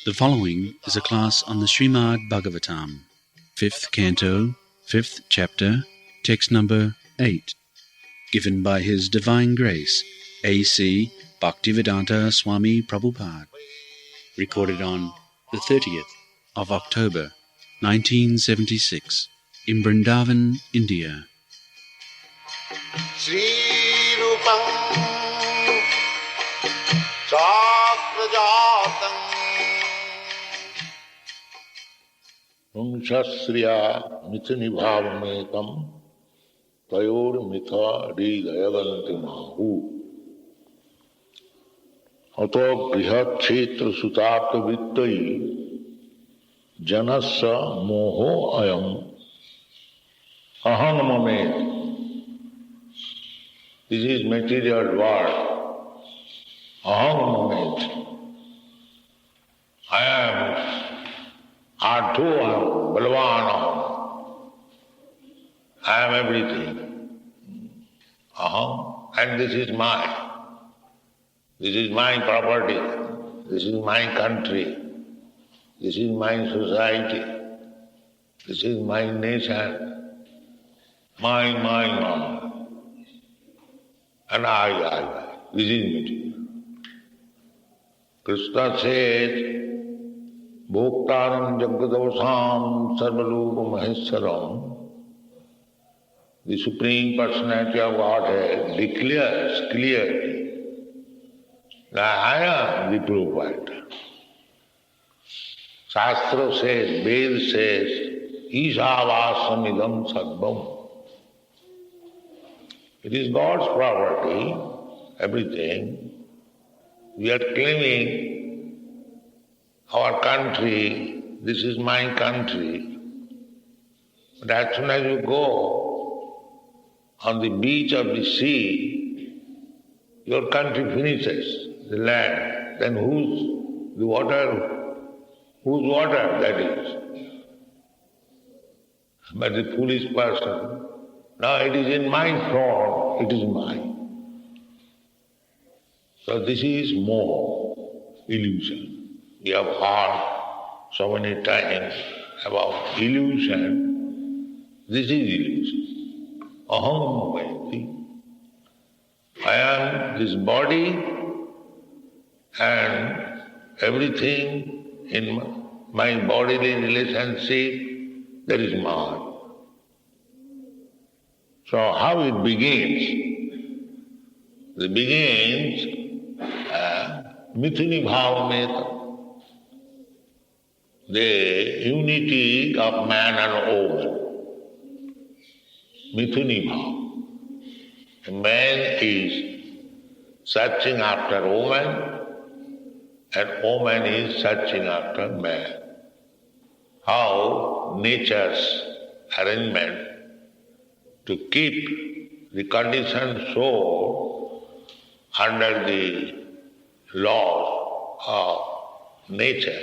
The following is a class on the Srimad Bhagavatam, 5th Canto, 5th Chapter, text number 8, given by His Divine Grace, A.C. Bhaktivedanta Swami Prabhupada, recorded on the 30th of October, 1976, in Vrindavan, India. Srila Prabhupada Shasriya Mithini Bhavamekam Tayor Mitha Ridayavanti Mahu Ato Brihat Kshetra Sutartha Vittai Janasa Moho Ayam Aham Mamet. This is material world. Aham Mamet. I am Artho Balvan. I am everything. Aham. And this is mine. This is my property. This is my country. This is my society. This is my nation. Mine. And I. This is material. Krishna says, Bhoktaram Jagadosam Sarvalupa Maheswaram. The Supreme Personality of Godhead declares clearly that I am the provider. Shastra says, Ved says, Isavasamidam Sarvam. It is God's property, everything. We are claiming our country, this is my country. But as soon as you go on the beach of the sea, your country finishes, the land. Then whose water that is? But the foolish person, no, it is in my throne, it is mine. So this is more illusion. We have heard so many times about illusion. This is illusion. Aham Maiti. I am this body and everything in my bodily relationship, that is mine. So how it begins? It begins Mithini Bhavameta. The unity of man and woman. Mithuni Bhav. A man is searching after woman and woman is searching after man. How nature's arrangement to keep the conditioned soul under the laws of nature.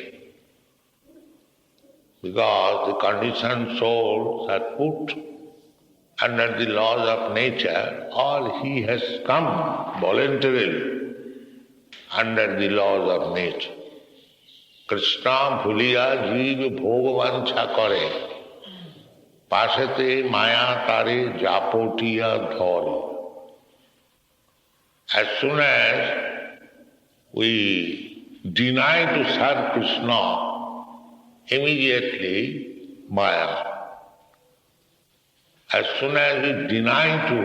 Because the conditioned souls are put under the laws of nature, or he has come voluntarily under the laws of nature. Krishna bhuliya jeev bhogvancha kare, pasate maya tare japotiya dhore. As soon as we deny to serve Krishna, immediately Maya. As soon as we deny to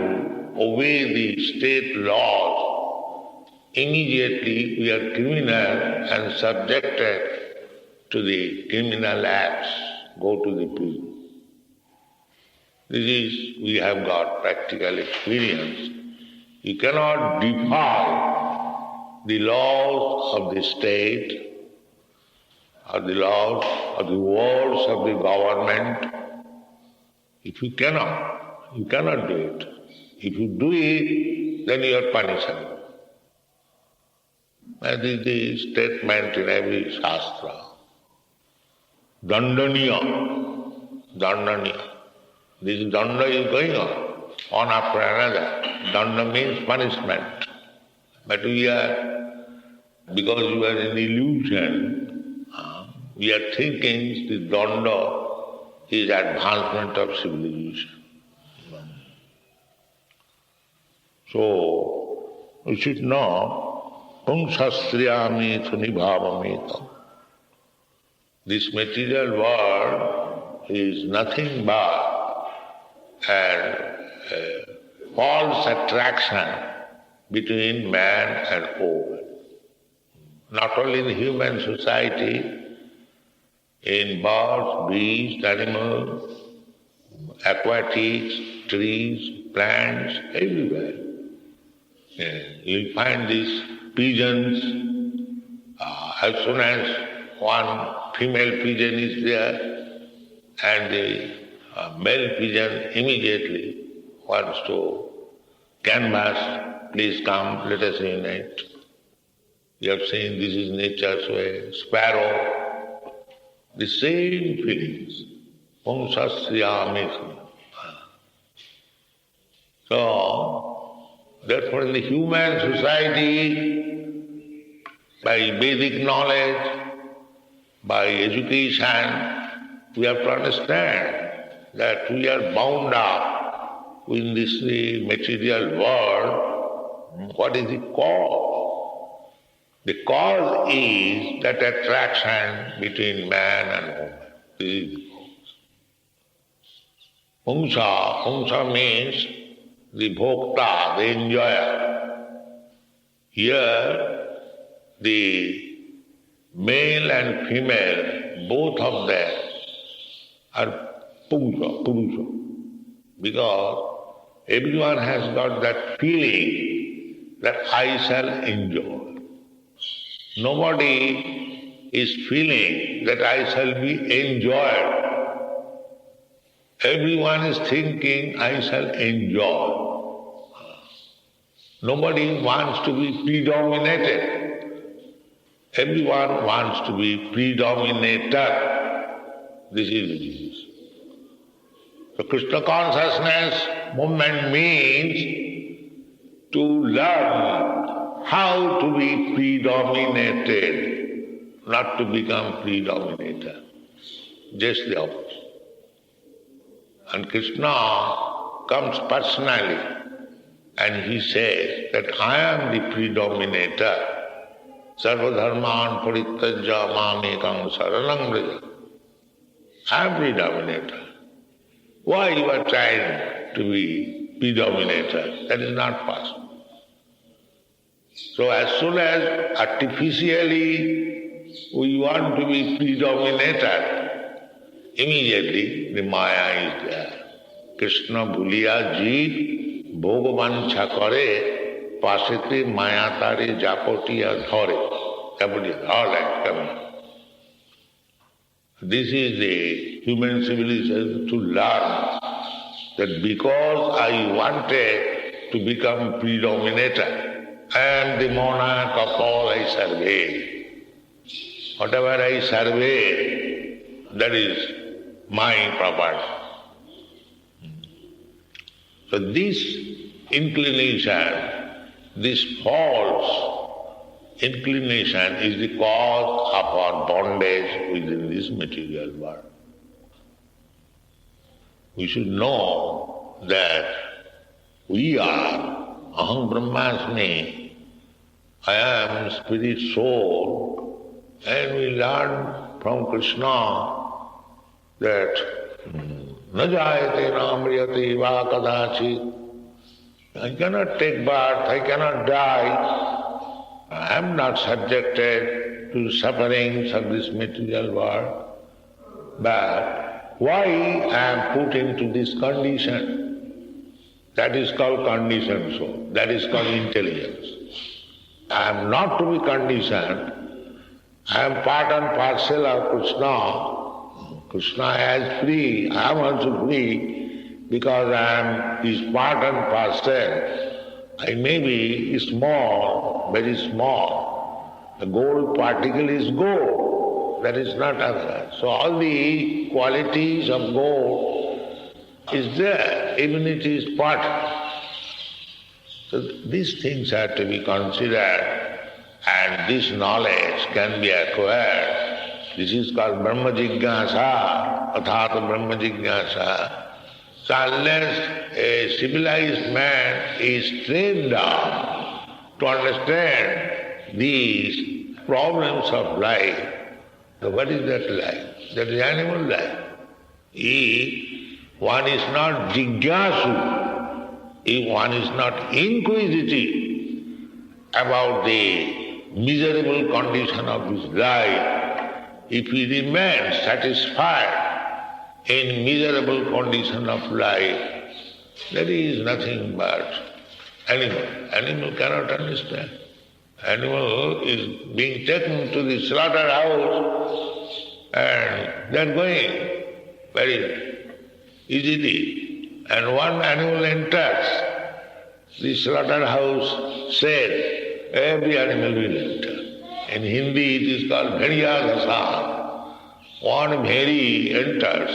obey the state laws, immediately we are criminal and subjected to the criminal acts, go to the prison. This is, we have got practical experience. You cannot defy the laws of the state, or the laws, or the words of the government. If you cannot do it. If you do it, then you are punishable. That is the statement in every shastra. Dandaniya. This danda is going on, one after another. Danda means punishment. But we are, because you are in illusion, We are thinking the danda is advancement of civilization. So, we should know, pumsastriyami sunibhavameta. This material world is nothing but a false attraction between man and woman. Not only in human society, in birds, beasts, animals, aquatics, trees, plants, everywhere. You'll find these pigeons, as soon as one female pigeon is there, and the male pigeon immediately wants to canvass, please come, let us unite. You have seen this is nature's way, sparrow, the same feelings. Pumsastriyami. So, therefore in the human society, by Vedic knowledge, by education, we have to understand that we are bound up in this material world. What is the cause? The cause is that attraction between man and woman. This is the cause. Pumsa means the bhokta, the enjoyer. Here, the male and female, both of them are purusha, because everyone has got that feeling that I shall enjoy. Nobody is feeling that I shall be enjoyed. Everyone is thinking I shall enjoy. Nobody wants to be predominated. Everyone wants to be predominator. This is the disease. So Krishna consciousness movement means to learn how to be predominated, not to become predominator. Just the opposite. And Krishna comes personally and he says that I am the predominator. Sarvadharman parittajya mamekam saranam vraja. I am predominator. Why you are trying to be predominator? That is not possible. So as soon as artificially we want to be predominator, immediately the Maya is there. Krishna bhuliya jeev bhogavancha kare pasete maya tare japotiya dhare. Japotiya dhare, coming. This is the human civilization to learn that because I wanted to become predominator, I am the monarch of all I survey. Whatever I survey, that is my property. So this inclination, this false inclination is the cause of our bondage within this material world. We should know that we are Aham Brahmasmi, I am spirit soul, and we learn from Krishna that na jayate na amriyate va kadachit. I cannot take birth, I cannot die. I am not subjected to sufferings of this material world. But why I am put into this condition? That is called conditioned soul. That is called intelligence. I am not to be conditioned. I am part and parcel of Krishna. Krishna is free. I am also free because I am his part and parcel. I may be small, very small. The gold particle is gold. That is not other. So all the qualities of gold is there, even it is part. So these things have to be considered, and this knowledge can be acquired This is called Brahma Jigyasa, Athata Brahma Jigyasa. So unless a civilized man is trained up to understand these problems of life, so what is that life? That is animal life. If one is not jigyasu, if one is not inquisitive about the miserable condition of his life, if he remains satisfied in miserable condition of life, that is nothing but animal. Animal cannot understand. Animal is being taken to the slaughterhouse and they are going very easily. And one animal enters the slaughterhouse cell, every animal will enter. In Hindi it is called Bhediyadasa. One bhedi enters,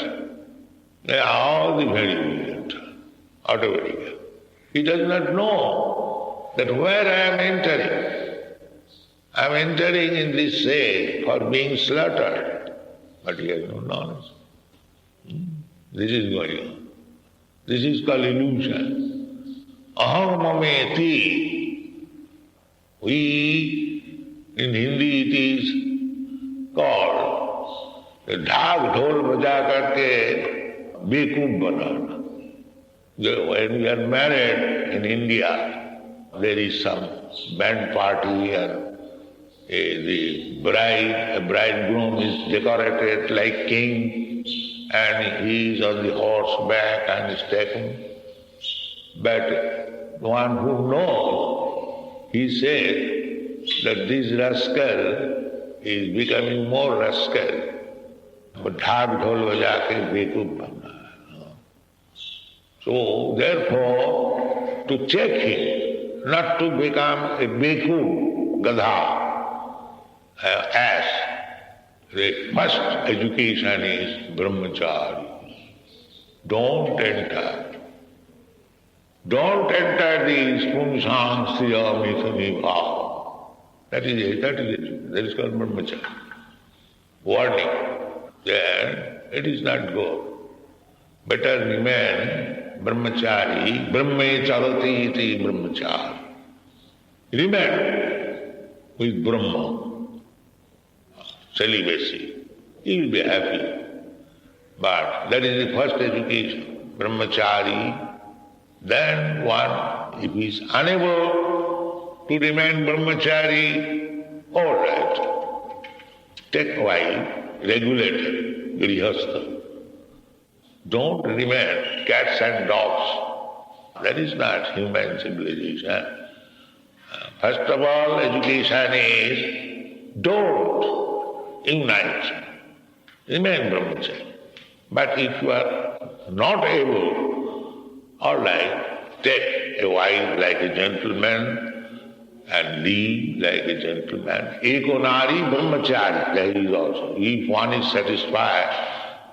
all the bhedi will enter automatically. He does not know that where I am entering. I am entering in this cell for being slaughtered, but he has no knowledge. This is going on. This is called illusion. Aham mameti. We, in Hindi it is called ढाक ढोल बजा करके बेवकूफ बनाना. When we are married in India, there is some band party and the bridegroom is decorated like king and he is on the horseback and is taken. But one who knows, he said that this rascal is becoming more rascal. But ढाक ढोल बजा के बेवकूफ बनना है. So therefore, to check him, not to become a बेवकूफ gadha, ass, the first education is brahmachari. Don't enter these pumsangsya mithani bhav. That is it. That is called brahmachari. Warning. Then it is not good. Better remain brahmachari, brahme charati iti brahmachari. Remain with Brahma, celibacy. He will be happy. But that is the first education, brahmachari. Then one, if he is unable to remain brahmachari, all right, take wife. Regulated, grihastha. Don't remain cats and dogs. That is not human civilization. First of all, education is don't unite. Remain brahmachari. But if you are not able, all right, take a wife like a gentleman, and live like a gentleman. Ekonari brahmachari, that is also. If one is satisfied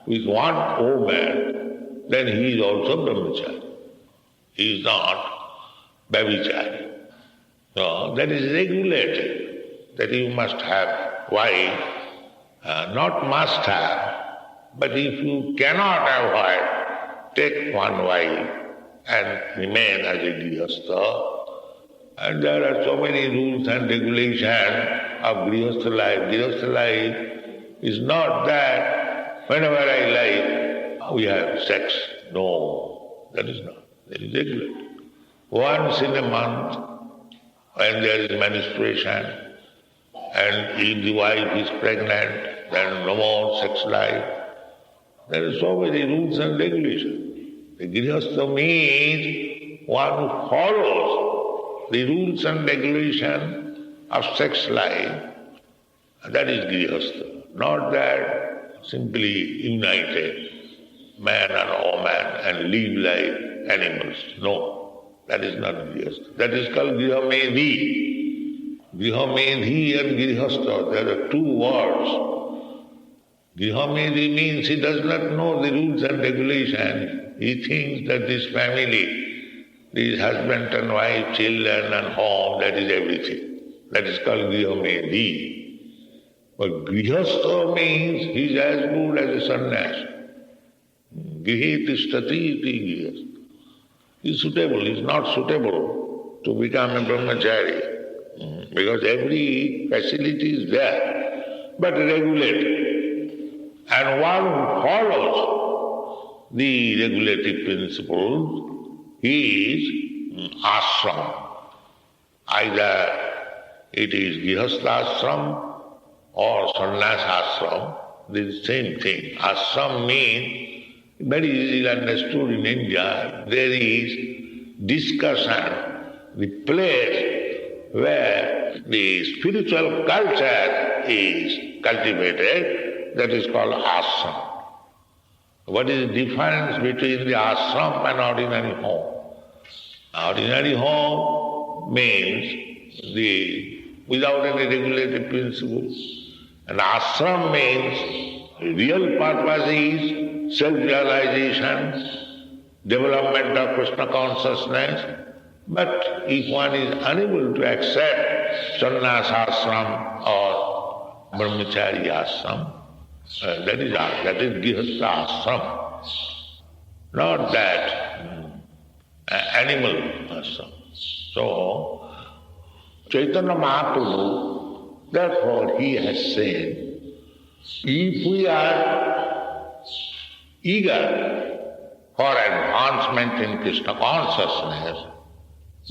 with one woman, then he is also brahmachari. He is not babichari. No, that is regulated, that you must have wife, not must have, but if you cannot avoid, take one wife and remain as a grihastha. And there are so many rules and regulations of grihastha life. Grihastha life is not that whenever I like, we have sex. No, that is not. That is regulated. Once in a month, when there is menstruation, and if the wife is pregnant, then no more sex life. There are so many rules and regulations. The grihastha means one who follows the rules and regulations of sex life, that is grihastha. Not that simply united man and woman and live like animals. No, that is not grihastha. That is called grihamedhi. Grihamedhi and grihastha, there are two words. Grihamedhi means he does not know the rules and regulations. He thinks that this family, this husband and wife, children and home, that is everything. That is called grihamedhi. But grihastha means he is as good as a sannyas. Grihe tishtati iti grihastha. He is suitable, he is not suitable to become a brahmachari. Because every facility is there, but regulated. And one who follows the regulative principles, he is ashram. Either it is grihastha ashram or sannyas ashram, this is the same thing. Ashram means, very easily understood in India, there is discussion, the place where the spiritual culture is cultivated, that is called ashram. What is the difference between the ashram and ordinary home? Ordinary home means without any regulative principles. And ashram means real purpose is self-realization, development of Krishna consciousness. But if one is unable to accept sannyas ashram or brahmachari ashram, that is grihastha ashram, not that animal ashram. So, Chaitanya Mahaprabhu, therefore he has said, if we are eager for advancement in Krishna consciousness,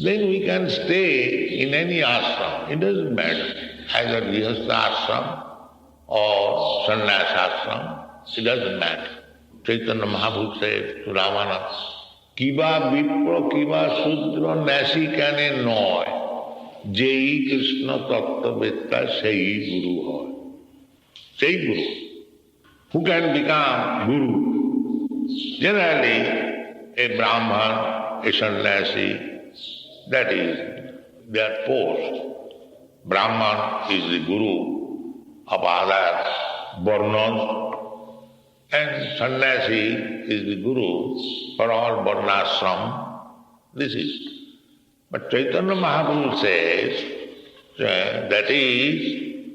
then we can stay in any ashram. It doesn't matter, either grihastha ashram or sannyas ashram, it doesn't matter. Chaitanya Mahaprabhu said to Ravana, Kiba vipra kiba sudra nasikane noy. Jai Krishna Tattva Vetta Sei Guru Hoy. Sei Guru. Who can become Guru? Generally, a Brahman, a sannyasi, that is their post. Brahman is the Guru of other varnas, and sannyasi is the Guru for all varnashram. This is. But Chaitanya Mahaprabhu says that is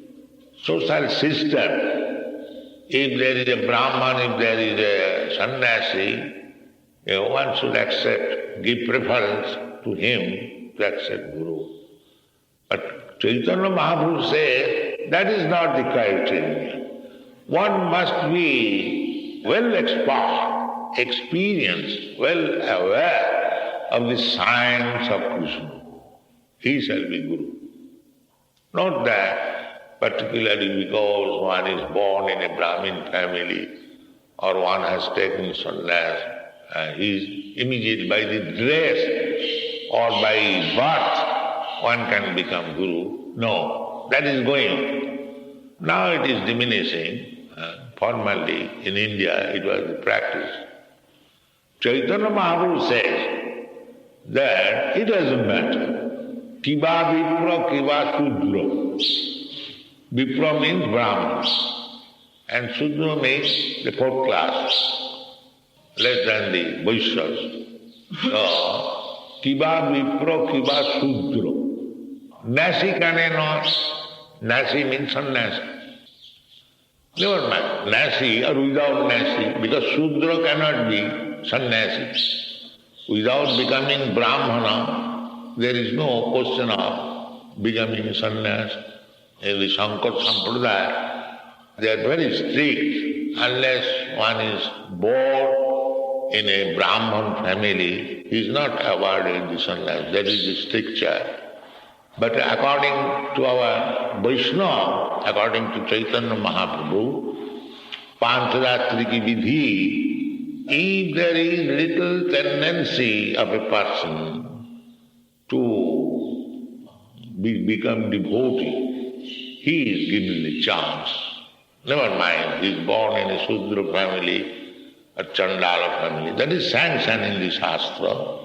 social system. If there is a Brahman, if there is a sannyasi, one should accept, give preference to him to accept Guru. But Chaitanya Mahaprabhu says that is not the criteria. One must be well exposed, experienced, well aware of the science of Krishna. He shall be Guru. Not that particularly because one is born in a Brahmin family or one has taken sannyas, he is immediately by the dress or by birth one can become Guru. No, that is going. Now it is diminishing. Formerly in India it was the practice. Chaitanya Mahaprabhu says that it doesn't matter. Kiba vipra, kiba sudra. Vipra means Brahmins, and Sudra means the fourth class, less than the Vaishyas. So, kiba vipra, kiba sudra. Nasi kane not. Nasi means sannyasi. Never mind, Nasi or without Nasi, because Sudra cannot be sannyasi. Without becoming Brahmana, there is no question of becoming sannyas. In the Shankar Sampradaya, they are very strict. Unless one is born in a Brahman family, he is not awarded the sannyas. That is the stricture. But according to our Vaishnava, according to Chaitanya Mahaprabhu, Pancharatriki Vidhi, if there is little tendency of a person to become devotee, he is given the chance. Never mind, he is born in a Sudra family, a Chandala family. That is sanctioned in the Shastra.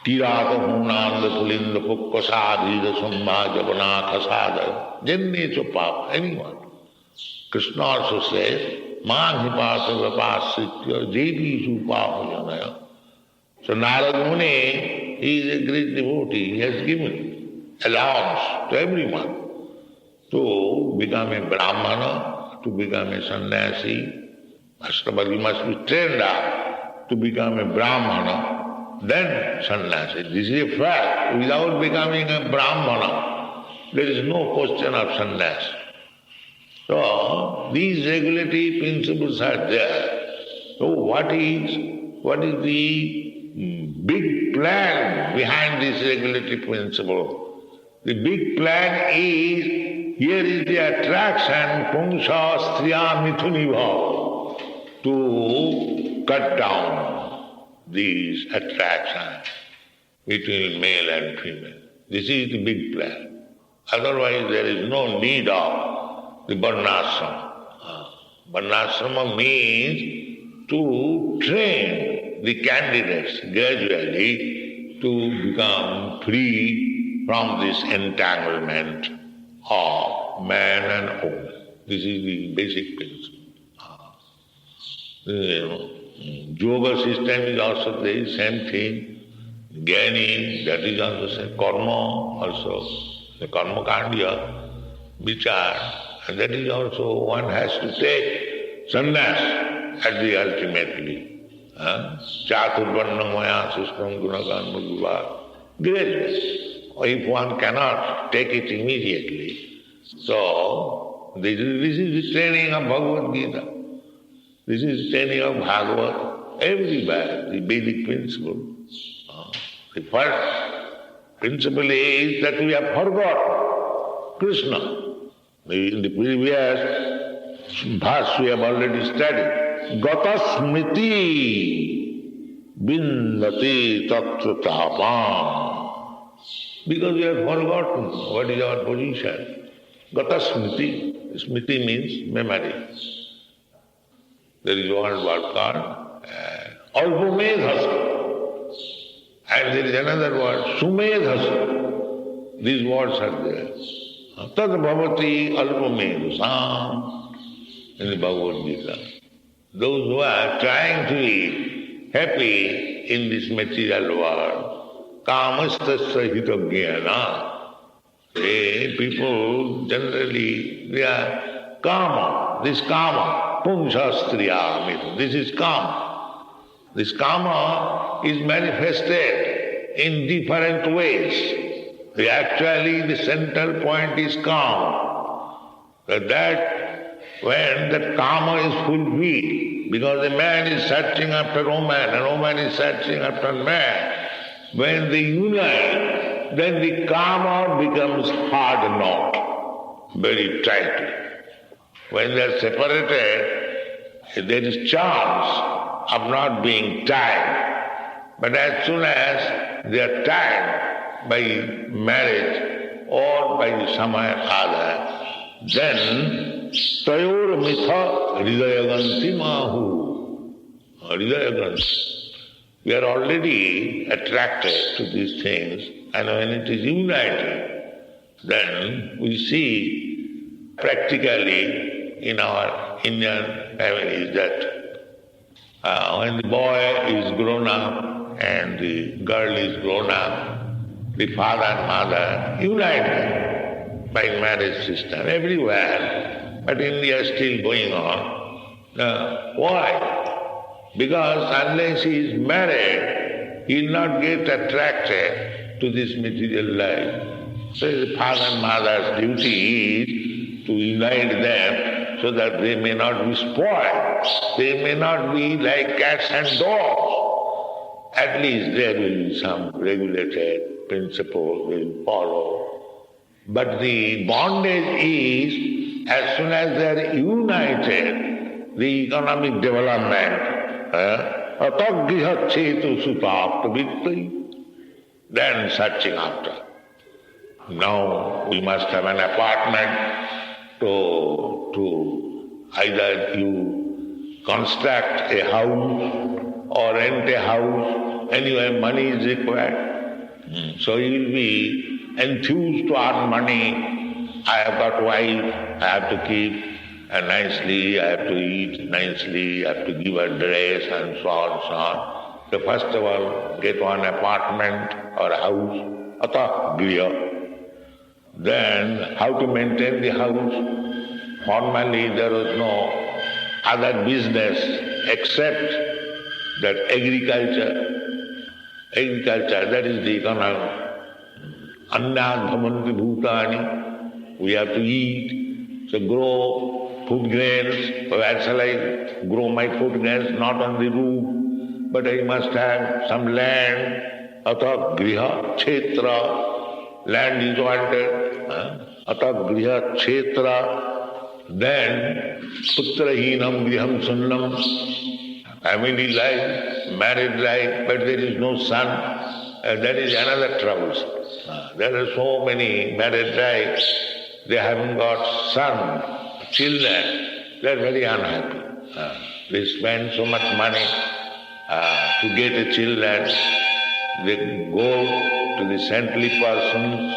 Tirata hunanda pulinda pukkasādhīda sambhā javanā khasāda jenne chopapa, anyone. Krishna also says, Māṅ hipāsa vapāsritya jevi supāho janaya. So Narada Muni, he is a great devotee. He has given allowance to everyone. To become a Brahmana, to become a sannyasi, first of all you must be trained up to become a Brahmana, then sannyasi. This is a fact. Without becoming a Brahmana, there is no question of sannyasi. So these regulatory principles are there. So what is the big plan behind this regulatory principle? The big plan is, here is the attraction, pungsha striya mithuniva, to cut down these attractions between male and female. This is the big plan. Otherwise there is no need of the varnashrama. Varnashrama means to train the candidates gradually to become free from this entanglement of man and woman. This is the basic principle. Yoga system is also the same thing. Jnani, that is also same. Karma also, the karma kandya, vichar, and that is also one has to take sannyas at the ultimately. Chaturvarnam maya suskram gunakan bhagavad. Gradually. If one cannot take it immediately. So, this is the training of Bhagavad Gita. This is the training of Bhagavad. Everywhere, the Vedic principle. The first principle is that we have forgotten Krishna. In the previous verse we have already studied. Gata smriti bindati tatra tapam. Because we have forgotten what is our position. Gata smriti. Smriti means memory. There is one word called alpamedhasa. And there is another word, sumedhasa. These words are there. Tad bhavati alpamedhasam in the Bhagavad Gita. Those who are trying to be happy in this material world, kamastasya hitagnyana. People generally, they are kama, this kama, pungshastriyamita, this is kama. This kama is manifested in different ways. Actually, the central point is kama. That when that kama is fulfilled, because a man is searching after woman and woman is searching after man, when they unite, then the kama becomes hard knot, very tightly. When they are separated, there is chance of not being tied. But as soon as they are tied by marriage or by some other, then tayor mitha hridayaganti mahu. Hridayaganti. We are already attracted to these things, and when it is united, then we see practically in our Indian families that when the boy is grown up and the girl is grown up, the father and mother unite them by marriage system everywhere, but India is still going on. Why? Because unless he is married, he will not get attracted to this material life. So the father and mother's duty is to unite them so that they may not be spoiled. They may not be like cats and dogs. At least there will be some regulated principle will follow. But the bondage is, as soon as they are united, the economic development, then searching after. Now we must have an apartment to either you construct a house or rent a house, anyway money is required. So you will be enthused to earn money. I have got wife, I have to keep nicely, I have to eat nicely, I have to give her dress and so on, so on. So first of all, get one apartment or a house, atah griya. Then how to maintain the house? Formerly there was no other business except that agriculture. Agriculture, that is the economy. Annad bhavanti bhutani, we have to eat. So grow food grains. Where shall I grow my food grains? Not on the roof, but I must have some land. Atha griha kshetra, land is wanted. Atha griha kshetra. Then putrahinam griham sunnam, family life, married life, but there is no son. That is another trouble. There are so many married lives, they haven't got son, children. They are very unhappy. They spend so much money to get a children. They go to the saintly persons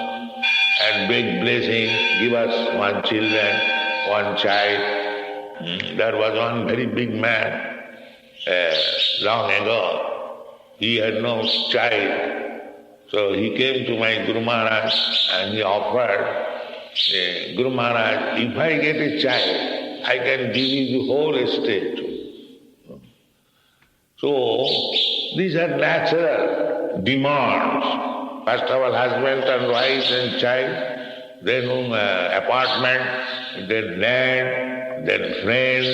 and beg blessings, give us one children, one child. There was one very big man long ago. He had no child. So he came to my Guru Maharaj and he offered, Guru Maharaj, if I get a child, I can give you the whole estate. So these are natural demands. First of all, husband and wife and child, then apartment, then land, then friends,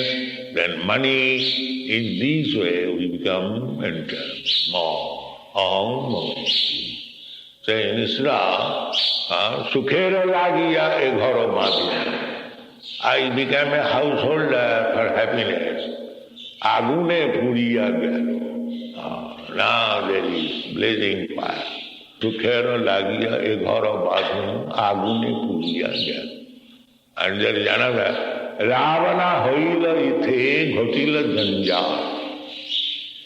then money. In this way we become entered more. So Nisra, sukhera lagiya e gharo madhya. I became a householder for happiness. Agune puriya gyalo. Now there is blazing fire. Sukhera lagiya e gharo madhya. Agune puriya gyalo. And there is another. Ravana hoila ithe ghotila janja.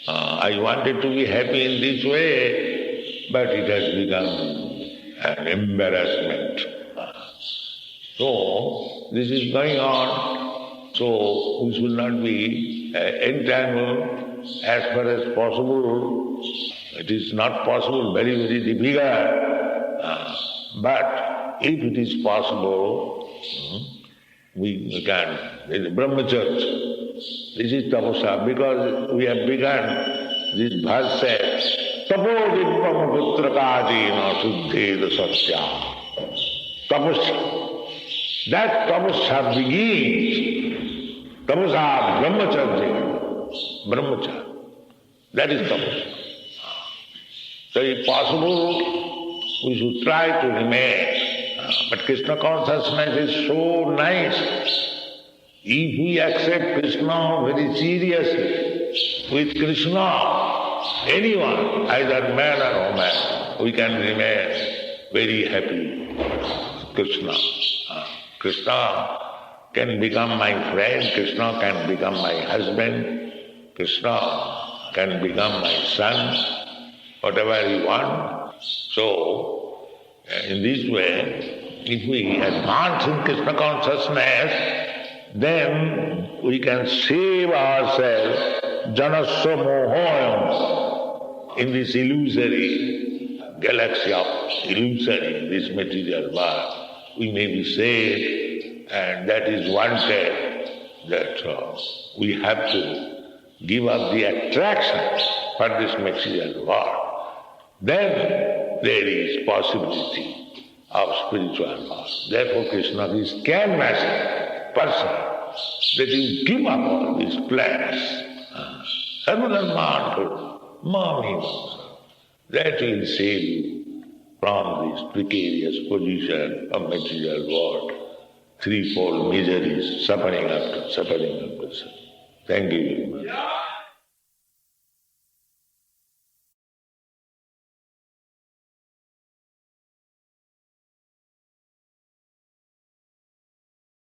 I wanted to be happy in this way, but it has become an embarrassment. So, this is going on. So, we should not be entangled as far as possible. It is not possible, very, very difficult. But if it is possible, we can. Brahmacharya. This is tapasya, because we have begun this verse says, Tapo dibbam putrakadina suddheda satya. Tapasya. That tapasya begins. Tapasya brahmacharya. Brahmacharya. That is tapasya. So if possible, we should try to remain. But Krishna consciousness is so nice. If we accept Krishna very seriously, with Krishna, anyone, either man or woman, we can remain very happy. Krishna. Krishna can become my friend, Krishna can become my husband, Krishna can become my son, whatever you want. So, in this way, if we advance in Krishna consciousness, then we can save ourselves janasya mohoyam in this illusory galaxy of illusory, this material world. We may be saved, and that is wanted, that we have to give up the attraction for this material world. Then there is possibility of spiritual world. Therefore Krishna is canvassing person that you give up all these plans. That will save you from this precarious position of material world, threefold miseries, suffering after suffering after suffering. Thank you very much.